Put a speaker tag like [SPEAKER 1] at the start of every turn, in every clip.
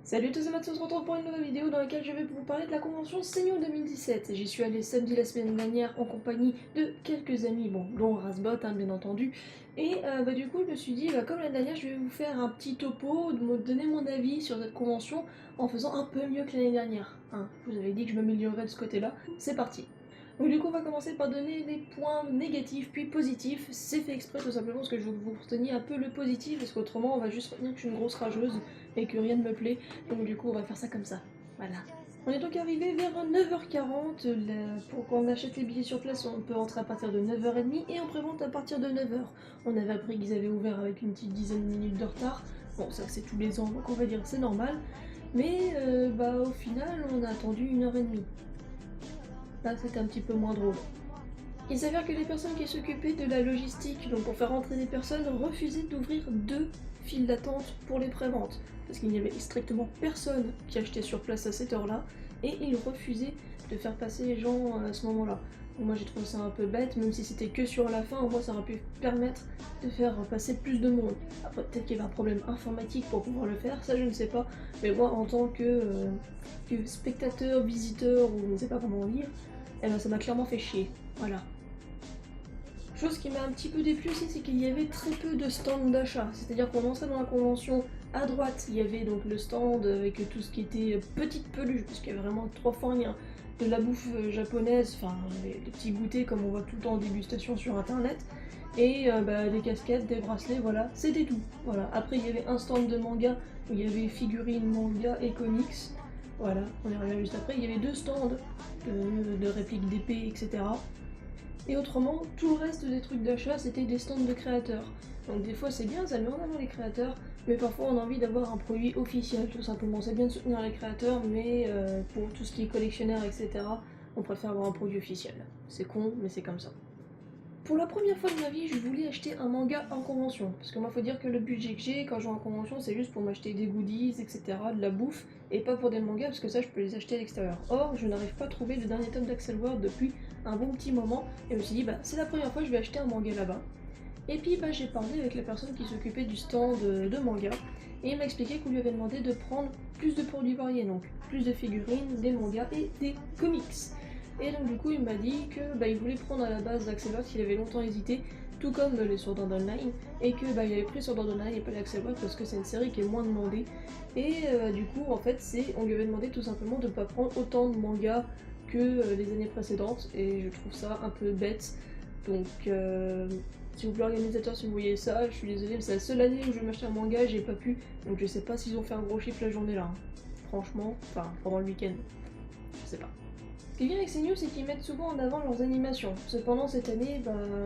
[SPEAKER 1] Salut tous amateurs, on se retrouve pour une nouvelle vidéo dans laquelle je vais vous parler de la convention Seigneur 2017. J'y suis allée samedi la semaine dernière en compagnie de quelques amis, bon, dont Rasbot bien entendu. Et du coup je me suis dit, comme l'année dernière, je vais vous faire un petit topo, de me donner mon avis sur cette convention en faisant un peu mieux que l'année dernière. Hein, je vous avais dit que je m'améliorerais de ce côté-là, c'est parti. Donc du coup on va commencer par donner des points négatifs puis positifs. C'est fait exprès tout simplement parce que je veux que vous reteniez un peu le positif, parce qu'autrement on va juste retenir que je suis une grosse rageuse et que rien ne me plaît. Donc du coup, on va faire ça comme ça. Voilà. On est donc arrivé vers 9h40. Pour qu'on achète les billets sur place, on peut rentrer à partir de 9h30 et on prévente à partir de 9h. On avait appris qu'ils avaient ouvert avec une petite dizaine de minutes de retard. Bon, ça c'est tous les ans, donc on va dire c'est normal. Mais au final, on a attendu 1h30. Là, c'était un petit peu moins drôle. Il s'avère que les personnes qui s'occupaient de la logistique, donc pour faire rentrer des personnes, refusaient d'ouvrir deux files d'attente pour les préventes, parce qu'il n'y avait strictement personne qui achetait sur place à cette heure-là, et ils refusaient de faire passer les gens à ce moment-là. Donc moi j'ai trouvé ça un peu bête, même si c'était que sur la fin, au moins ça aurait pu permettre de faire passer plus de monde. Après peut-être qu'il y avait un problème informatique pour pouvoir le faire, ça je ne sais pas, mais moi en tant que spectateur, visiteur, ou je ne sais pas comment dire, eh ben, ça m'a clairement fait chier. Voilà. Chose qui m'a un petit peu déplu aussi, c'est qu'il y avait très peu de stands d'achat. C'est-à-dire qu'on entrait dans la convention, à droite, il y avait donc le stand avec tout ce qui était petite peluche, parce qu'il y avait vraiment trois fois rien. De la bouffe japonaise, enfin des petits goûters comme on voit tout le temps en dégustation sur internet, et des casquettes, des bracelets, voilà, c'était tout. Voilà. Après il y avait un stand de manga où il y avait figurines, manga et comics. Voilà, on y revient juste après. Il y avait deux stands de répliques d'épées, etc. Et autrement, tout le reste des trucs d'achat, c'était des stands de créateurs. Donc des fois c'est bien, ça met en avant les créateurs, mais parfois on a envie d'avoir un produit officiel, tout simplement. C'est bien de soutenir les créateurs, mais pour tout ce qui est collectionneur, etc., on préfère avoir un produit officiel. C'est con, mais c'est comme ça. Pour la première fois de ma vie, je voulais acheter un manga en convention. Parce que moi, faut dire que le budget que j'ai quand je vais en convention, c'est juste pour m'acheter des goodies, etc., de la bouffe, et pas pour des mangas, parce que ça, je peux les acheter à l'extérieur. Or, je n'arrive pas à trouver le dernier tome d'Axel World depuis un bon petit moment, et je me suis dit, c'est la première fois que je vais acheter un manga là-bas. Et puis, j'ai parlé avec la personne qui s'occupait du stand de manga, et il m'a expliqué qu'on lui avait demandé de prendre plus de produits variés, donc plus de figurines, des mangas et des comics. Et donc du coup il m'a dit que il voulait prendre à la base d'Axelot, il avait longtemps hésité, tout comme les Sword Art Online, et que il avait pris Sword Art Online et pas l'Axelot parce que c'est une série qui est moins demandée. Et du coup en fait on lui avait demandé tout simplement de ne pas prendre autant de mangas que les années précédentes, et je trouve ça un peu bête. Donc s'il vous plaît organisateur, si vous voyez ça, je suis désolée, mais c'est la seule année où je vais m'acheter un manga, j'ai pas pu, donc je sais pas s'ils ont fait un gros chiffre la journée là. Hein. Franchement, enfin pendant le week-end, je sais pas. Ce qui est bien avec ces news, c'est qu'ils mettent souvent en avant leurs animations. Cependant, cette année,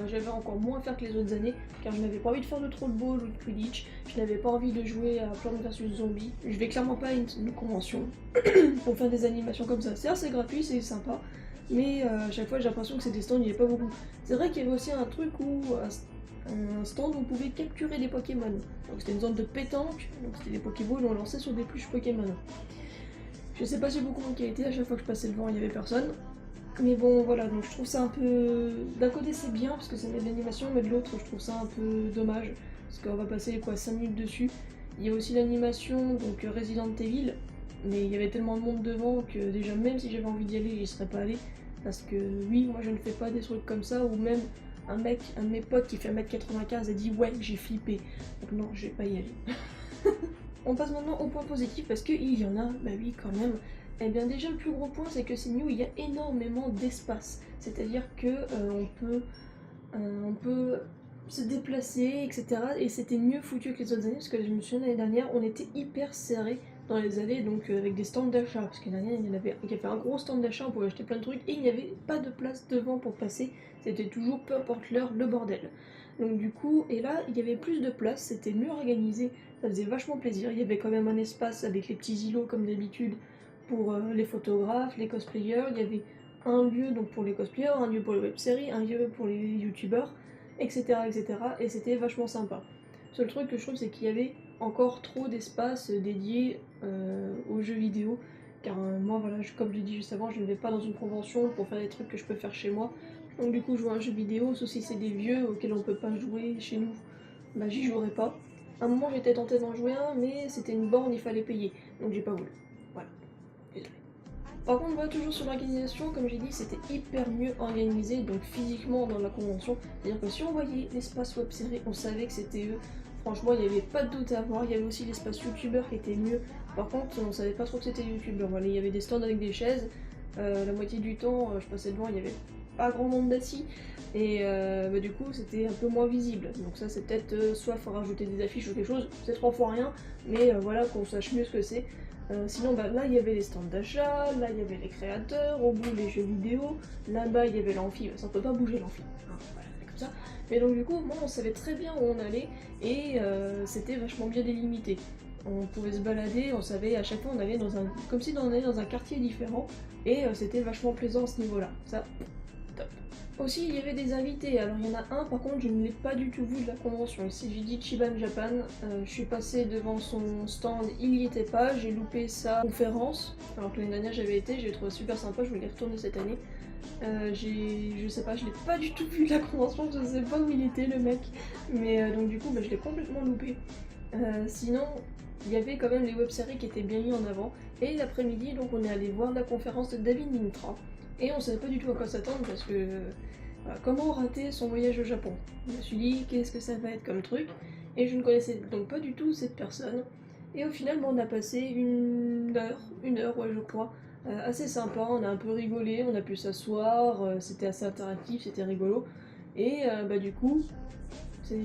[SPEAKER 1] j'avais encore moins à faire que les autres années, car je n'avais pas envie de faire de trollball ou de Quidditch, je n'avais pas envie de jouer à Plants vs Zombies. Je vais clairement pas à une convention pour faire des animations comme ça. C'est assez gratuit, c'est sympa, mais à chaque fois j'ai l'impression que c'est des stands, il n'y avait pas beaucoup. C'est vrai qu'il y avait aussi un truc où un stand où on pouvait capturer des Pokémon. Donc c'était une zone de pétanque, donc c'était des Pokéballs où on lançait sur des pluches Pokémon. Je sais pas si beaucoup de monde qui a été, à chaque fois que je passais devant il y avait personne. Mais bon voilà, donc je trouve ça un peu... D'un côté c'est bien parce que ça met de l'animation, mais de l'autre je trouve ça un peu dommage. Parce qu'on va passer 5 minutes dessus. Il y a aussi l'animation, donc Resident Evil. Mais il y avait tellement de monde devant que déjà même si j'avais envie d'y aller, j'y serais pas allé. Parce que oui, moi je ne fais pas des trucs comme ça, ou même un de mes potes qui fait 1m95 a dit ouais j'ai flippé. Donc non, je vais pas y aller. On passe maintenant au point positif parce qu'il y en a, oui quand même. Eh bien déjà le plus gros point c'est que c'est new, il y a énormément d'espace. C'est-à-dire que on peut se déplacer, etc. Et c'était mieux foutu que les autres années parce que je me souviens l'année dernière on était hyper serré dans les allées, donc avec des stands d'achat. Parce que l'année dernière il y avait un gros stand d'achat, on pouvait acheter plein de trucs et il n'y avait pas de place devant pour passer. C'était toujours, peu importe l'heure, le bordel. Donc du coup, et là il y avait plus de place, c'était mieux organisé, ça faisait vachement plaisir. Il y avait quand même un espace avec les petits îlots comme d'habitude pour les photographes, les cosplayers. Il y avait un lieu donc pour les cosplayers, un lieu pour les web-séries, un lieu pour les youtubeurs, etc. etc. Et c'était vachement sympa. Le seul truc que je trouve c'est qu'il y avait encore trop d'espace dédié aux jeux vidéo. Car moi voilà, comme je l'ai dit juste avant, je ne vais pas dans une convention pour faire des trucs que je peux faire chez moi. Donc du coup jouer à un jeu vidéo, sauf si c'est des vieux auxquels on peut pas jouer chez nous, j'y jouerai pas. À un moment j'étais tentée d'en jouer un, mais c'était une borne, il fallait payer, donc j'ai pas voulu. Voilà, désolé. Par contre, voilà, toujours sur l'organisation, comme j'ai dit, c'était hyper mieux organisé, donc physiquement dans la convention. C'est-à-dire que si on voyait l'espace web série, on savait que c'était eux. Franchement, il n'y avait pas de doute à avoir. Il y avait aussi l'espace youtubeur qui était mieux. Par contre, on savait pas trop que c'était youtubeur. Voilà, il y avait des stands avec des chaises. La moitié du temps, je passais devant, il y avait pas grand monde d'assis. Et du coup, c'était un peu moins visible. Donc ça, c'est peut-être soit faut rajouter des affiches ou quelque chose. C'est 3 fois rien, mais voilà, qu'on sache mieux ce que c'est. Sinon, là, il y avait les stands d'achat, là, il y avait les créateurs, au bout, les jeux vidéo, là-bas, il y avait l'amphi. Ça, on peut pas bouger l'amphi. Hein, voilà, c'est comme ça. Mais donc, du coup, bon, on savait très bien où on allait et c'était vachement bien délimité. On pouvait se balader, on savait, à chaque fois, on allait comme si on allait dans un quartier différent et c'était vachement plaisant à ce niveau-là. Ça, top. Aussi, il y avait des invités. Alors, il y en a un, par contre, je ne l'ai pas du tout vu de la convention. Il s'agit d'Ichiban Japan. Je suis passée devant son stand, il n'y était pas. J'ai loupé sa conférence. Alors que l'année dernière, j'avais été, j'ai trouvé super sympa. Je voulais y retourner cette année. Je sais pas, je l'ai pas du tout vu de la convention. Je sais pas où il était, le mec. Mais donc, du coup, je l'ai complètement loupé. Sinon, il y avait quand même les web-séries qui étaient bien mis en avant. Et l'après-midi, donc, on est allé voir la conférence de David Nintra. Et on savait pas du tout à quoi s'attendre parce que comment rater son voyage au Japon? Je me suis dit qu'est-ce que ça va être comme truc et je ne connaissais donc pas du tout cette personne. Et au final on a passé une heure ouais je crois, assez sympa, on a un peu rigolé, on a pu s'asseoir, c'était assez interactif, c'était rigolo. Et du coup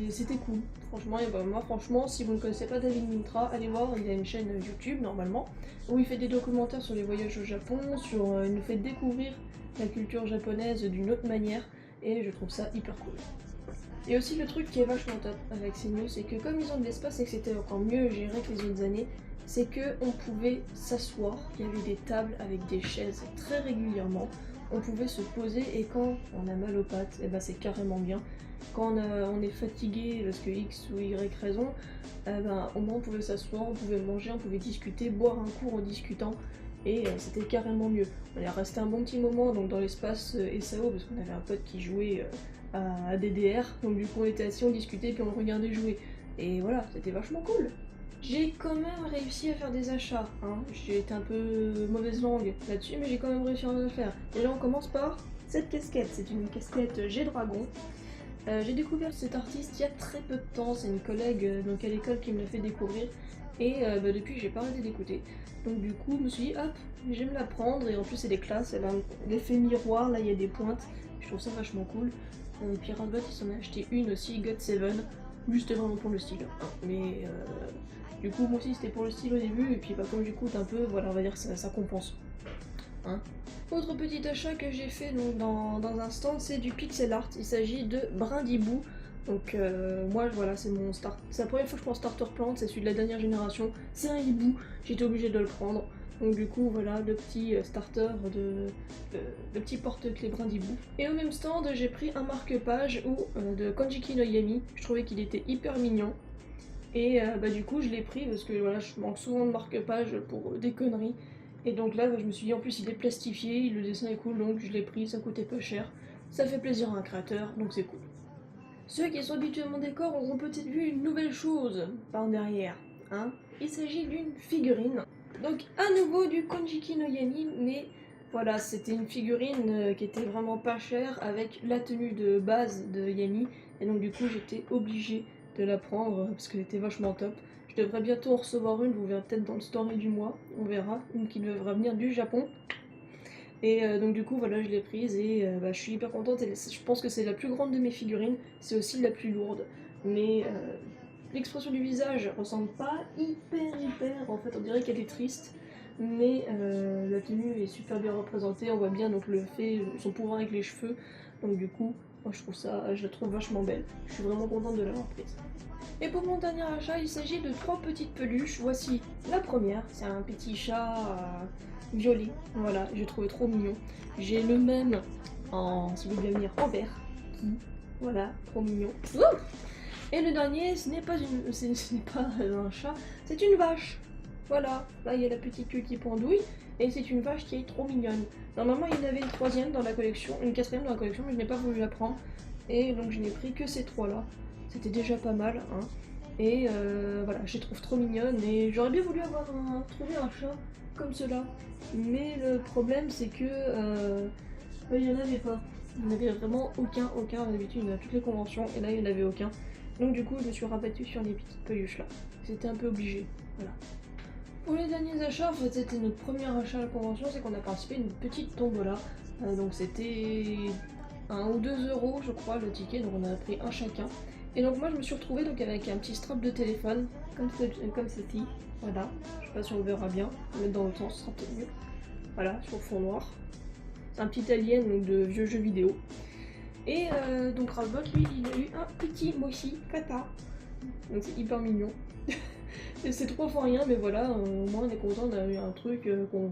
[SPEAKER 1] c'était cool. Franchement, et moi franchement, si vous ne connaissez pas David Mintra, allez voir, il a une chaîne YouTube normalement, où il fait des documentaires sur les voyages au Japon, il nous fait découvrir la culture japonaise d'une autre manière, et je trouve ça hyper cool. Et aussi le truc qui est vachement top avec ces news, c'est que comme ils ont de l'espace et que c'était encore mieux géré que les autres années, c'est que on pouvait s'asseoir, il y avait des tables avec des chaises très régulièrement, on pouvait se poser et quand on a mal aux pattes, et c'est carrément bien. Quand on est fatigué parce que X ou Y raison, au moins on pouvait s'asseoir, on pouvait manger, on pouvait discuter, boire un coup en discutant et c'était carrément mieux. On est resté un bon petit moment donc dans l'espace SAO parce qu'on avait un pote qui jouait à DDR, donc du coup on était assis, on discutait puis on regardait jouer. Et voilà, c'était vachement cool. J'ai quand même réussi à faire des achats, hein. J'ai été un peu mauvaise langue là-dessus, mais j'ai quand même réussi à en faire. Et là on commence par cette casquette, c'est une casquette G-Dragon. J'ai découvert cet artiste il y a très peu de temps, c'est une collègue donc à l'école qui me l'a fait découvrir et depuis j'ai pas arrêté d'écouter. Donc du coup je me suis dit hop, je vais me la prendre et en plus elle est classe, elle a l'effet miroir, là il y a des pointes, je trouve ça vachement cool. Et puis Radbot il s'en a acheté une aussi, God7, juste c'était vraiment pour le style. Hein. Mais du coup moi aussi c'était pour le style au début et puis comme j'écoute un peu, voilà on va dire que ça compense. Hein. Autre petit achat que j'ai fait donc, dans un stand, c'est du pixel art. Il s'agit de Brindibou. Donc moi voilà, c'est mon start. C'est la première fois que je prends Starter Plant, c'est celui de la dernière génération. C'est un hibou, j'étais obligée de le prendre. Donc du coup voilà, le petit starter le petit porte-clés Brindibou. Et au même stand, j'ai pris un marque-page de Kanjiki no Yami. Je trouvais qu'il était hyper mignon. Et du coup je l'ai pris parce que voilà, je manque souvent de marque-page pour des conneries. Et donc là, je me suis dit, en plus il est plastifié, le dessin est cool, donc je l'ai pris, ça coûtait pas cher. Ça fait plaisir à un créateur, donc c'est cool. Ceux qui sont habitués à mon décor auront peut-être vu une nouvelle chose par derrière. Hein. Il s'agit d'une figurine. Donc à nouveau du Kanjiki no Yami, mais voilà, c'était une figurine qui était vraiment pas chère avec la tenue de base de Yami. Et donc du coup j'étais obligée de la prendre parce qu'elle était vachement top. Je devrais bientôt en recevoir une, vous verrez peut-être dans le story du mois, on verra, une qui devrait venir du Japon. Et donc du coup voilà je l'ai prise et je suis hyper contente, et je pense que c'est la plus grande de mes figurines, c'est aussi la plus lourde. Mais l'expression du visage ressemble pas hyper, en fait on dirait qu'elle est triste. Mais la tenue est super bien représentée, on voit bien donc son pouvoir avec les cheveux. Donc du coup, moi je la trouve vachement belle. Je suis vraiment contente de l'avoir prise. Et pour mon dernier achat, il s'agit de 3 petites peluches. Voici la première, c'est un petit chat violet. Voilà, j'ai trouvé trop mignon. J'ai le même si vous voulez venir, en vert. Voilà, trop mignon. Ouh. Et le dernier, ce n'est pas un chat, c'est une vache. Voilà, là il y a la petite queue qui pendouille, et c'est une vache qui est trop mignonne. Normalement il y en avait une troisième dans la collection, une quatrième dans la collection, mais je n'ai pas voulu la prendre. Et donc je n'ai pris que ces 3 là. C'était déjà pas mal, hein. Et voilà, je les trouve trop mignonnes et j'aurais bien voulu trouver un chat comme cela. Mais le problème c'est que il n'y en avait pas. Il n'y en avait vraiment aucun. D'habitude on a toutes les conventions et là il n'y en avait aucun. Donc du coup je me suis rabattue sur les petites peluches là. C'était un peu obligé. Voilà. Pour les derniers achats, en fait c'était notre premier achat à la convention, c'est qu'on a participé à une petite tombola. Donc c'était 1 ou 2 euros je crois le ticket, donc on a pris un chacun. Et donc moi je me suis retrouvée donc avec un petit strap de téléphone, comme ceci, voilà, je sais pas si on verra bien, on va mettre dans l'autre sens, ce sera peut-être mieux. Voilà, sur fond noir. C'est un petit alien donc, de vieux jeux vidéo. Et donc Razbot lui il a eu un petit Moshi Kata. Donc c'est hyper mignon. C'est 3 fois rien mais voilà, au moins on est content d'avoir eu un truc qu'on...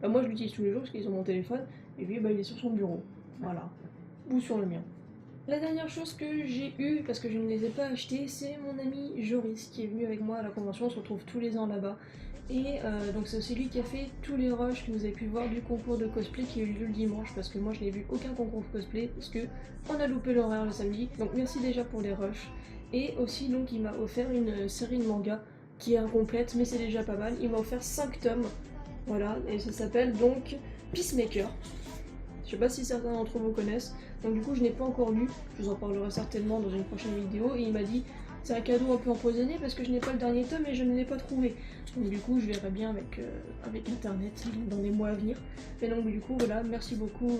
[SPEAKER 1] Bah, moi je l'utilise tous les jours parce qu'il est sur mon téléphone et lui bah, il est sur son bureau. Voilà. Ou sur le mien. La dernière chose que j'ai eue, parce que je ne les ai pas achetés, c'est mon ami Joris qui est venu avec moi à la convention, on se retrouve tous les ans là-bas. Et donc c'est aussi lui qui a fait tous les rushs que vous avez pu voir du concours de cosplay qui a eu lieu le dimanche, parce que moi je n'ai vu aucun concours de cosplay, parce que on a loupé l'horaire le samedi. Donc merci déjà pour les rushs. Et aussi donc il m'a offert une série de mangas qui est incomplète, mais c'est déjà pas mal. Il m'a offert 5 tomes, voilà, et ça s'appelle donc Peacemaker. Je sais pas si certains d'entre vous connaissent, donc du coup je n'ai pas encore lu, je vous en parlerai certainement dans une prochaine vidéo, et il m'a dit c'est un cadeau un peu empoisonné parce que je n'ai pas le dernier tome et je ne l'ai pas trouvé. Donc du coup je verrai bien avec internet dans les mois à venir. Mais donc du coup voilà, merci beaucoup,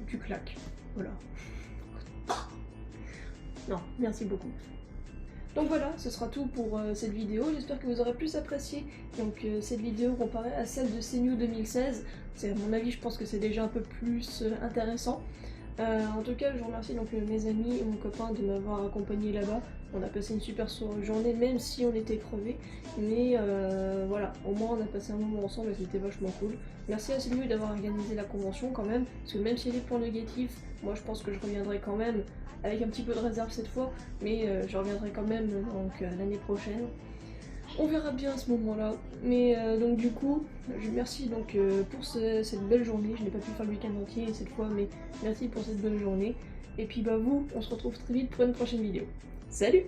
[SPEAKER 1] tu claques. Voilà. Non, merci beaucoup. Donc voilà, ce sera tout pour cette vidéo, j'espère que vous aurez plus apprécié donc, cette vidéo comparée à celle de CNew 2016. À mon avis, je pense que c'est déjà un peu plus intéressant. En tout cas, je remercie donc mes amis et mon copain de m'avoir accompagné là-bas. On a passé une super journée, même si on était crevés. Mais voilà, au moins on a passé un moment ensemble et c'était vachement cool. Merci à CNew d'avoir organisé la convention quand même, parce que même s'il y a des points négatifs, moi je pense que je reviendrai quand même, avec un petit peu de réserve cette fois, mais je reviendrai quand même donc l'année prochaine. On verra bien à ce moment-là. Mais donc du coup, je remercie donc pour cette belle journée. Je n'ai pas pu faire le week-end entier cette fois, mais merci pour cette belle journée. Et puis bah vous, on se retrouve très vite pour une prochaine vidéo. Salut!